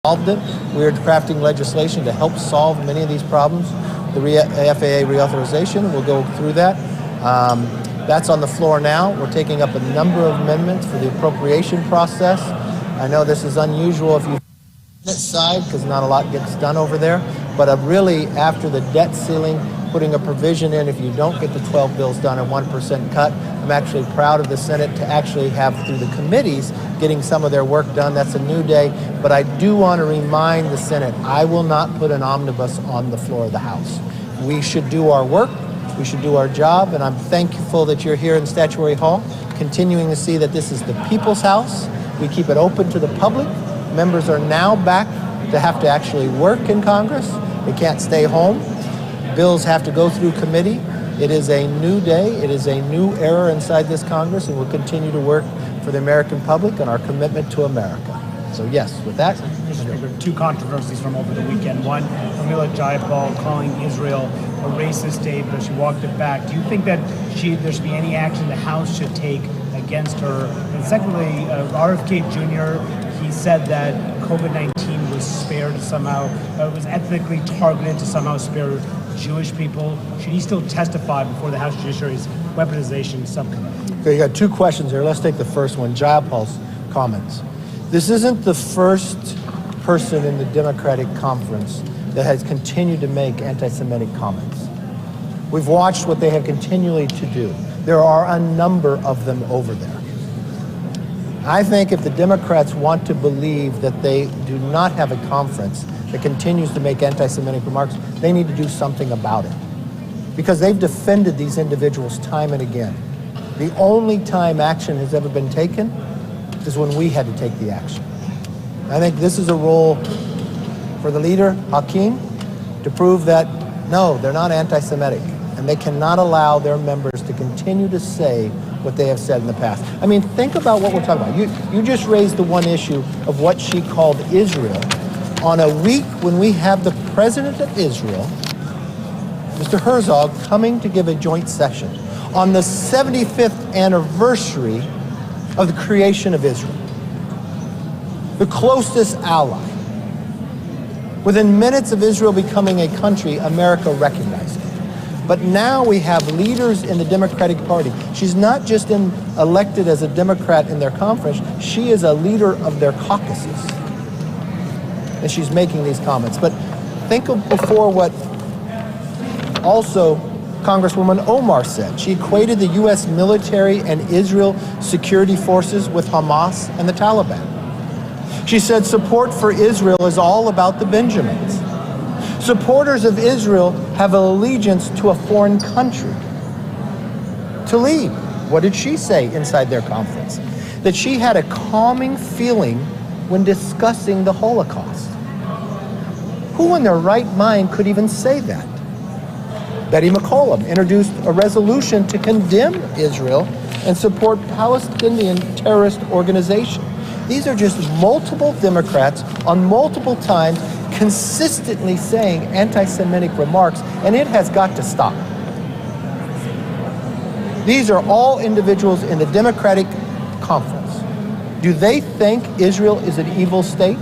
solved it. We are crafting legislation to help solve many of these problems. The FAA reauthorization, we'll go through that. That's on the floor now. We're taking up a number of amendments for the appropriation process. I know this is unusual if you this side because not a lot gets done over there, but really after the debt ceiling, putting a provision in if you don't get the 12 bills done, a 1% cut. I'm actually proud of the Senate to actually have through the committees getting some of their work done. That's a new day, but I do want to remind the Senate, I will not put an omnibus on the floor of the House. We should do our work, we should do our job, and I'm thankful that you're here in Statuary Hall, continuing to see that this is the people's house. We keep it open to the public. Members are now back to have to actually work in Congress. They can't stay home. Bills have to go through committee. It is a new day. It is a new era inside this Congress, and we'll continue to work for the American public and our commitment to America. So yes, with that. Mr. Speaker, two controversies from over the weekend. One, Pramila Jayapal calling Israel a racist state, but she walked it back. Do you think that there should be any action the House should take against her? And secondly, RFK Jr., he said that COVID-19 was spared somehow, was ethnically targeted to somehow spare Jewish people. Should he still testify before the House Judiciary's weaponization subcommittee? Okay, you got two questions here. Let's take the first one, Jayapal's comments. This isn't the first person in the Democratic conference that has continued to make anti-Semitic comments. We've watched what they have continually to do. There are a number of them over there. I think if the Democrats want to believe that they do not have a conference that continues to make anti-Semitic remarks, they need to do something about it. Because they've defended these individuals time and again. The only time action has ever been taken is when we had to take the action. I think this is a role for the leader, Hakeem, to prove that, no, they're not anti-Semitic, and they cannot allow their members to continue to say what they have said in the past. I mean, think about what we're talking about. You just raised the one issue of what she called Israel on a week when we have the president of Israel, Mr. Herzog, coming to give a joint session on the 75th anniversary of the creation of Israel, the closest ally. Within minutes of Israel becoming a country, America recognized it. But now we have leaders in the Democratic Party. She's not just elected as a Democrat in their conference, she is a leader of their caucuses. And she's making these comments. But think of before what also Congresswoman Omar said. She equated the U.S. military and Israel security forces with Hamas and the Taliban. She said support for Israel is all about the Benjamins. Supporters of Israel have an allegiance to a foreign country. To leave. What did she say inside their conference? That she had a calming feeling when discussing the Holocaust. Who in their right mind could even say that? Betty McCollum introduced a resolution to condemn Israel and support Palestinian terrorist organizations. These are just multiple Democrats on multiple times consistently saying anti-Semitic remarks, and it has got to stop. These are all individuals in the Democratic conference. Do they think Israel is an evil state?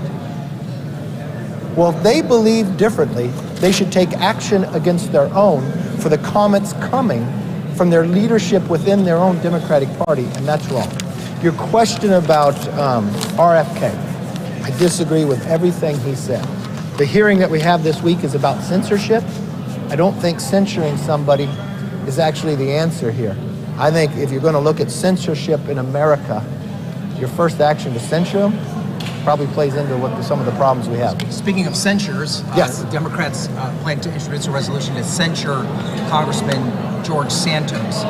Well, if they believe differently, they should take action against their own for the comments coming from their leadership within their own Democratic Party, and that's wrong. Your question about RFK, I disagree with everything he said. The hearing that we have this week is about censorship. I don't think censoring somebody is actually the answer here. I think if you're going to look at censorship in America, your first action to censure them probably plays into some of the problems we have. Speaking of censures, yes. The Democrats plan to introduce a resolution to censure Congressman George Santos.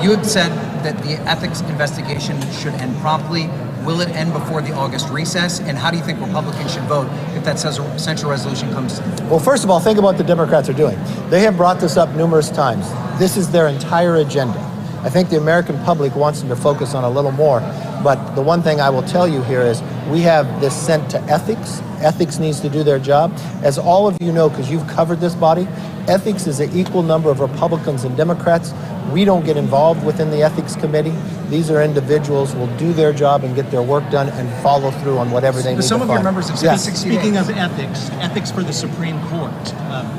You have said that the ethics investigation should end promptly. Will it end before the August recess? And how do you think Republicans should vote if that censure resolution comes to? Well, first of all, think about what the Democrats are doing. They have brought this up numerous times. This is their entire agenda. I think the American public wants them to focus on a little more. But the one thing I will tell you here is we have this sent to ethics. Ethics needs to do their job. As all of you know, because you've covered this body, ethics is an equal number of Republicans and Democrats. We don't get involved within the ethics committee. These are individuals who will do their job and get their work done and follow through on whatever they need Some to of your find. members have spent Yes. 60 Speaking days. of ethics for the Supreme Court,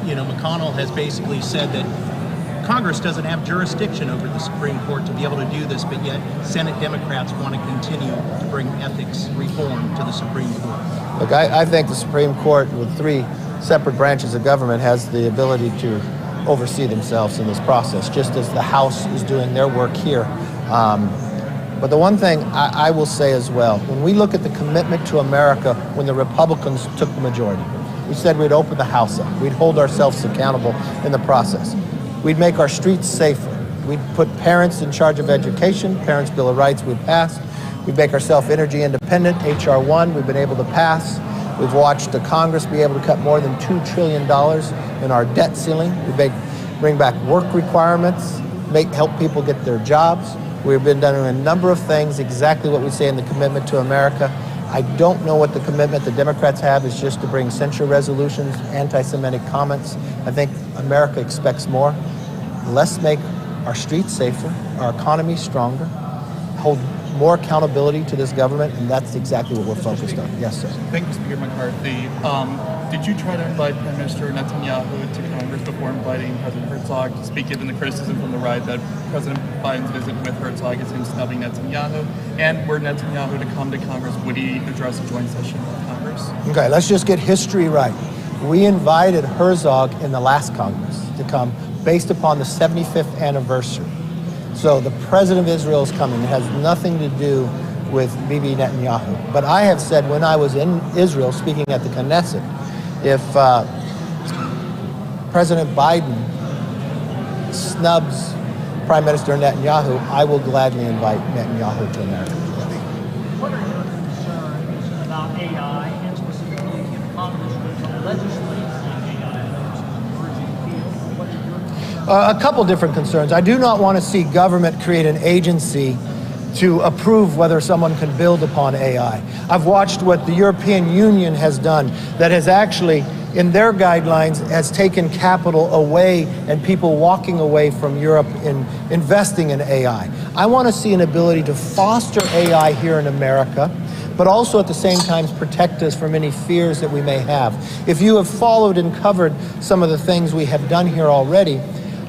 McConnell has basically said that Congress doesn't have jurisdiction over the Supreme Court to be able to do this, but yet Senate Democrats want to continue to bring ethics reform to the Supreme Court. Look, I think the Supreme Court, with 3 separate branches of government, has the ability to oversee themselves in this process, just as the House is doing their work here. But the one thing I will say as well, when we look at the commitment to America when the Republicans took the majority, we said we'd open the House up. We'd hold ourselves accountable in the process. We'd make our streets safer. We'd put parents in charge of education. Parents' Bill of Rights we'd pass. We'd make ourselves energy independent. H.R. 1 we've been able to pass. We've watched the Congress be able to cut more than $2 trillion in our debt ceiling. We bring back work requirements, help people get their jobs. We've been doing a number of things, exactly what we say in the commitment to America. I don't know what the commitment the Democrats have is just to bring censure resolutions, anti-Semitic comments. I think America expects more. Let's make our streets safer, our economy stronger, hold more accountability to this government, and that's exactly what we're focused on. Yes, sir. Thank you, Speaker McCarthy. Did you try to invite Prime Minister Netanyahu to Congress before inviting President Herzog to speak, given the criticism from the right that President Biden's visit with Herzog is him snubbing Netanyahu? And were Netanyahu to come to Congress, would he address a joint session of Congress? Okay, let's just get history right. We invited Herzog in the last Congress to come based upon the 75th anniversary. So the president of Israel is coming. It has nothing to do with Bibi Netanyahu. But I have said when I was in Israel speaking at the Knesset, if President Biden snubs Prime Minister Netanyahu, I will gladly invite Netanyahu to America. What are your concerns about AI, and specifically if Congress legislates on AI in the emerging field? What are your concerns? A couple different concerns. I do not want to see government create an agency to approve whether someone can build upon AI. I've watched what the European Union has done that has actually, in their guidelines, has taken capital away and people walking away from Europe in investing in AI. I want to see an ability to foster AI here in America, but also at the same time protect us from any fears that we may have. If you have followed and covered some of the things we have done here already,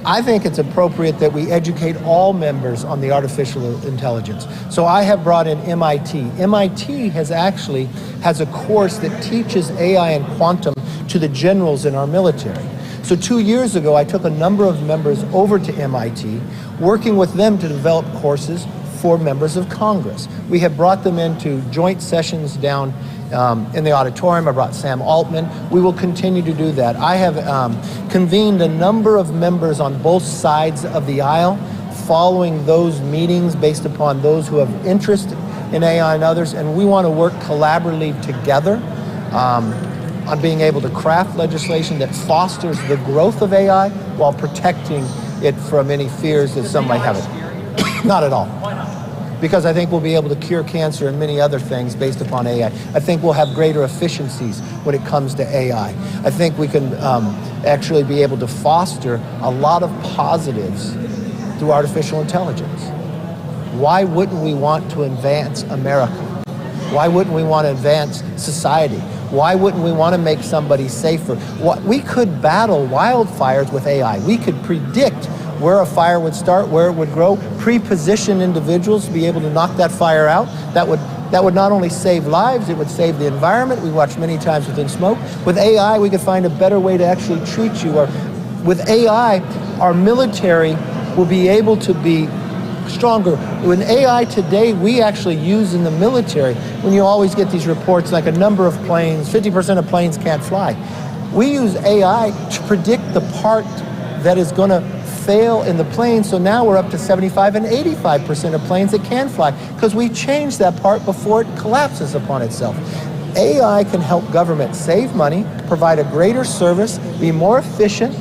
I think it's appropriate that we educate all members on the artificial intelligence. So I have brought in MIT. MIT has a course that teaches AI and quantum to the generals in our military. So 2 years ago, I took a number of members over to MIT, working with them to develop courses for members of Congress. We have brought them into joint sessions down in the auditorium. I brought Sam Altman. We will continue to do that. I have convened a number of members on both sides of the aisle following those meetings based upon those who have interest in AI and others, and we want to work collaboratively together on being able to craft legislation that fosters the growth of AI while protecting it from any fears that some might have it. Not at all. Why not? Because I think we'll be able to cure cancer and many other things based upon AI. I think we'll have greater efficiencies when it comes to AI. I think we can actually be able to foster a lot of positives through artificial intelligence. Why wouldn't we want to advance America? Why wouldn't we want to advance society? Why wouldn't we want to make somebody safer? We could battle wildfires with AI. We could predict where a fire would start, where it would grow, pre-position individuals to be able to knock that fire out. That would not only save lives, it would save the environment. We watched many times within smoke. With AI, we could find a better way to actually treat you. Or with AI, our military will be able to be stronger. With AI today, we actually use in the military, when you always get these reports like a number of planes, 50% of planes can't fly. We use AI to predict the part that is going to fail in the plane, so now we're up to 75 and 85% of planes that can fly because we changed that part before it collapses upon itself. AI can help government save money, provide a greater service, be more efficient.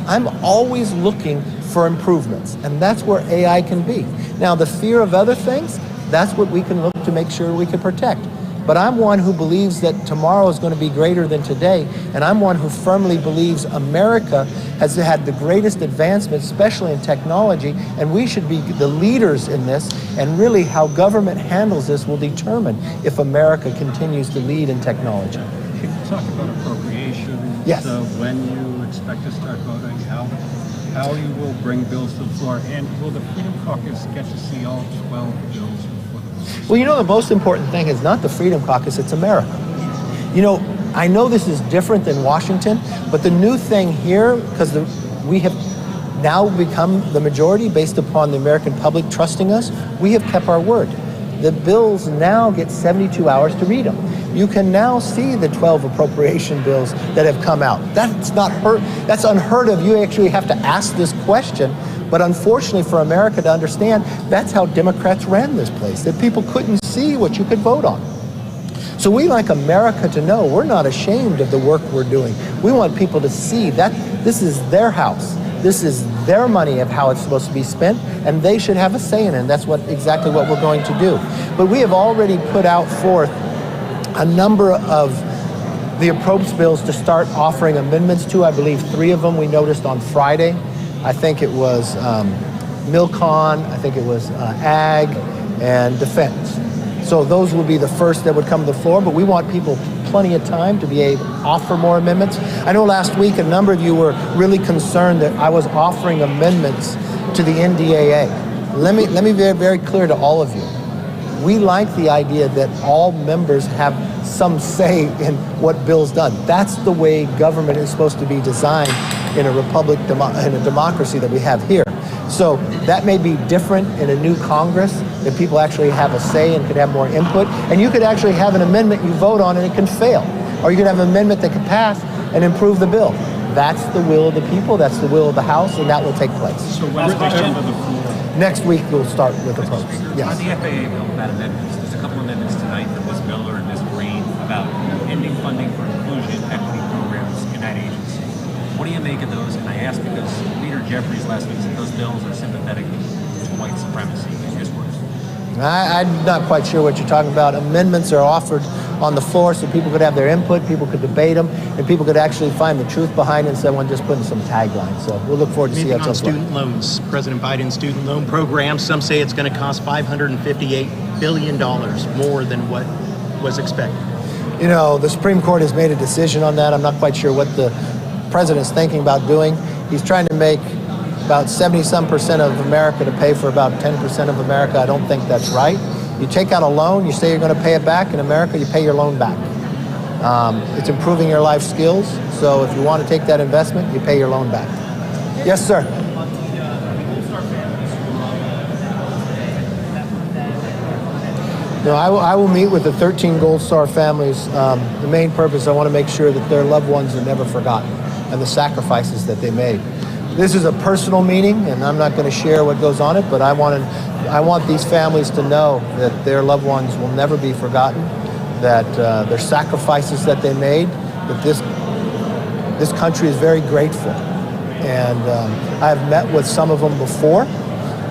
I'm always looking for improvements, and that's where AI can be. Now, the fear of other things, that's what we can look to make sure we can protect. But I'm one who believes that tomorrow is going to be greater than today, and I'm one who firmly believes America has had the greatest advancement, especially in technology, and we should be the leaders in this, and really how government handles this will determine if America continues to lead in technology. Can you talk about appropriations? Yes. When you expect to start voting, how you will bring bills to the floor, and will the Freedom Caucus get to see all 12 bills before the floor? Well, you know, the most important thing is not the Freedom Caucus, it's America. You know, I know this is different than Washington, but the new thing here, because we have now become the majority based upon the American public trusting us, we have kept our word. The bills now get 72 hours to read them. You can now see the 12 appropriation bills that have come out. That's unheard of. You actually have to ask this question. But unfortunately for America to understand, that's how Democrats ran this place, that people couldn't see what you could vote on. So we like America to know we're not ashamed of the work we're doing. We want people to see that this is their house. This is their money of how it's supposed to be spent, and they should have a say in it. And that's exactly what we're going to do. But we have already put out forth a number of the appropriations bills to start offering amendments to. I believe 3 of them we noticed on Friday. I think it was Milcon, I think it was Ag, and Defense. So those will be the first that would come to the floor, but we want people plenty of time to be able to offer more amendments. I know last week a number of you were really concerned that I was offering amendments to the NDAA. Let me be very clear to all of you. We like the idea that all members have some say in what bill's done. That's the way government is supposed to be designed in a republic, in a democracy that we have here. So that may be different in a new Congress, that people actually have a say and could have more input. And you could actually have an amendment you vote on and it can fail. Or you could have an amendment that could pass and improve the bill. That's the will of the people, that's the will of the House, and that will take place. So when's the question of the floor? Next week we'll start with the program. On Yes. the FAA bill about amendments, there's a couple amendments tonight from Ms. Miller and Ms. Green about ending funding for inclusion equity programs in that agency. What do you make of those? And I ask because Leader Jeffries last week said those bills are sympathetic to white supremacy, in his words. I'm not quite sure what you're talking about. Amendments are offered on the floor so people could have their input, people could debate them, and people could actually find the truth behind it instead of just putting some taglines. So we'll look forward to see how it On goes. student loans, President Biden's student loan program, some say it's going to cost $558 billion more than what was expected. You know, the Supreme Court has made a decision on that. I'm not quite sure what the president's thinking about doing. He's trying to make about 70-some% of America to pay for about 10% of America. I don't think that's right. You take out a loan, you say you're going to pay it back. In America, you pay your loan back. It's improving your life skills. So if you want to take that investment, you pay your loan back. Yes, sir. No, I will meet with the 13 Gold Star families. The main purpose, I want to make sure that their loved ones are never forgotten and the sacrifices that they made. This is a personal meeting, and I'm not going to share what goes on it, but I want these families to know that their loved ones will never be forgotten, that their sacrifices that they made, that this country is very grateful. And I've met with some of them before,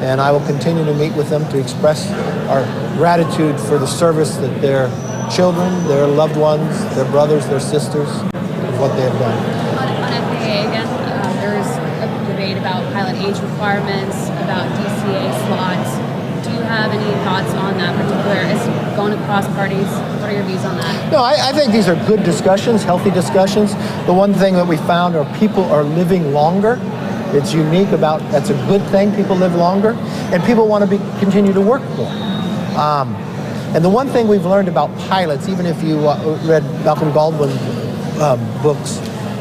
and I will continue to meet with them to express our gratitude for the service that their children, their loved ones, their brothers, their sisters, what they have done. On FAA again, there's a debate about pilot age requirements, about DCA slots. Do you have any thoughts on that particular? It's going across parties. What are your views on that? No, I think these are good discussions, healthy discussions. The one thing that we found are people are living longer. It's unique about, that's a good thing, people live longer, and people want to continue to work more. And the one thing we've learned about pilots, even if you read Malcolm Gladwell's books,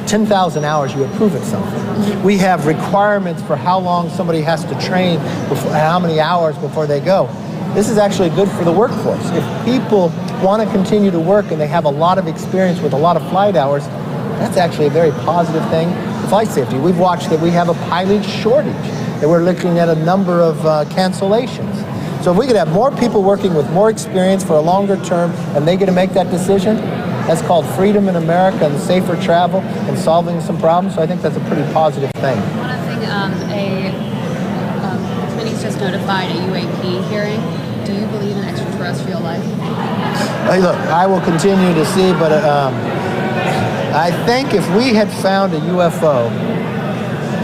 10,000 hours, you have proven something. We have requirements for how long somebody has to train, how many hours before they go. This is actually good for the workforce. If people want to continue to work and they have a lot of experience with a lot of flight hours, that's actually a very positive thing for flight safety. We've watched that we have a pilot shortage, that we're looking at a number of cancellations. So if we could have more people working with more experience for a longer term and they get to make that decision, that's called freedom in America and safer travel and solving some problems. So I think that's a pretty positive thing. One other thing, a committee's just notified a UAP hearing Do you believe in extraterrestrial life? Hey, look, I will continue to see, but I think if we had found a UFO,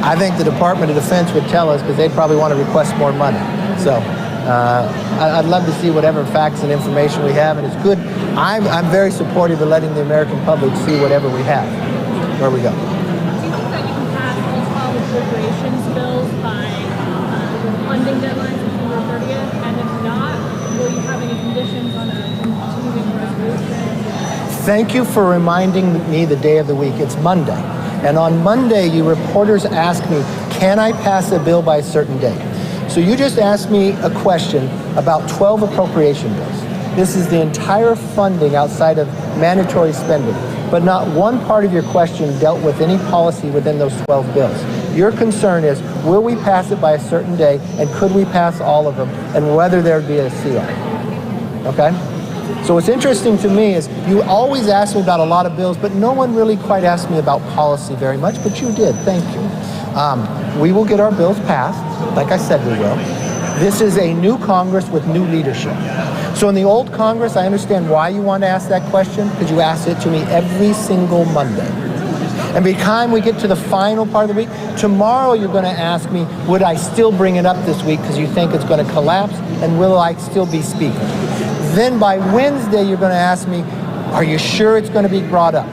I think the Department of Defense would tell us because they'd probably want to request more money. So I'd love to see whatever facts and information we have, and it's good. I'm very supportive of letting the American public see whatever we have, where we go. Do you think that you can pass all appropriations bills by funding deadlines September 30th? And if not, will you have any conditions on a continuing resolution? Thank you for reminding me the day of the week. It's Monday. And on Monday, you reporters ask me, can I pass a bill by a certain date? So you just asked me a question about 12 appropriation bills. This is the entire funding outside of mandatory spending. But not one part of your question dealt with any policy within those 12 bills. Your concern is, will we pass it by a certain day, and could we pass all of them, and whether there'd be a CR. Okay? So what's interesting to me is you always ask me about a lot of bills, but no one really quite asked me about policy very much, but you did. Thank you. We will get our bills passed, like I said we will. This is a new Congress with new leadership. So in the old Congress, I understand why you want to ask that question, because you ask it to me every single Monday. And by the time we get to the final part of the week, tomorrow you're going to ask me, would I still bring it up this week because you think it's going to collapse, and will I still be speaker? Then by Wednesday, you're going to ask me, are you sure it's going to be brought up?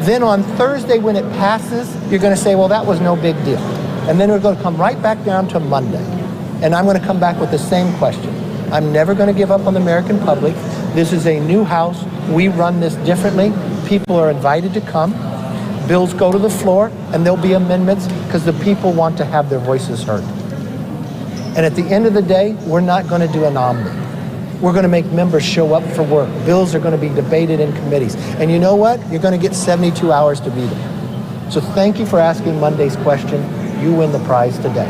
Then on Thursday, when it passes, you're going to say, well, that was no big deal. And then we're going to come right back down to Monday. And I'm going to come back with the same question. I'm never going to give up on the American public. This is a new House. We run this differently. People are invited to come. Bills go to the floor, and there'll be amendments because the people want to have their voices heard. And at the end of the day, we're not going to do an omni. We're going to make members show up for work. Bills are going to be debated in committees. And you know what? You're going to get 72 hours to be there. So thank you for asking Monday's question. You win the prize today.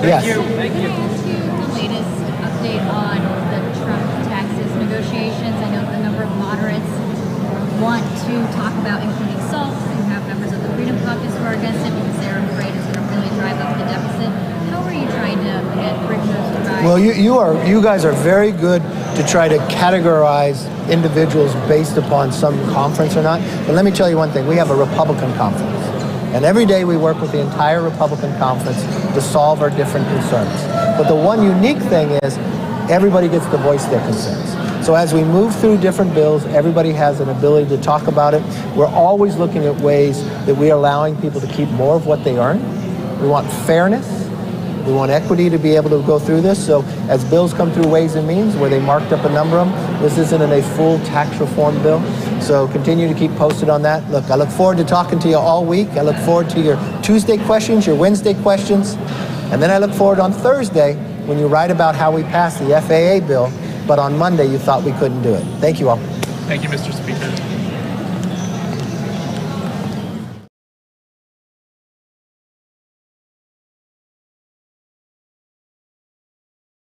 Yes. Can I ask you the latest update on the Trump taxes negotiations? I know the number of moderates want to talk about including SALT, and have members of the Freedom Caucus who are against it because they're afraid it's going to really drive up the deficit. How are you trying to bring those guys? Well, you guys are very good to try to categorize individuals based upon some conference or not. But let me tell you one thing. We have a Republican conference. And every day we work with the entire Republican conference to solve our different concerns. But the one unique thing is everybody gets to voice their concerns. So as we move through different bills, everybody has an ability to talk about it. We're always looking at ways that we are allowing people to keep more of what they earn. We want fairness. We want equity to be able to go through this. So as bills come through Ways and Means, where they marked up a number of them, this isn't a full tax reform bill. So continue to keep posted on that. Look, I look forward to talking to you all week. I look forward to your Tuesday questions, your Wednesday questions. And then I look forward on Thursday when you write about how we passed the FAA bill, but on Monday you thought we couldn't do it. Thank you all. Thank you, Mr. Speaker.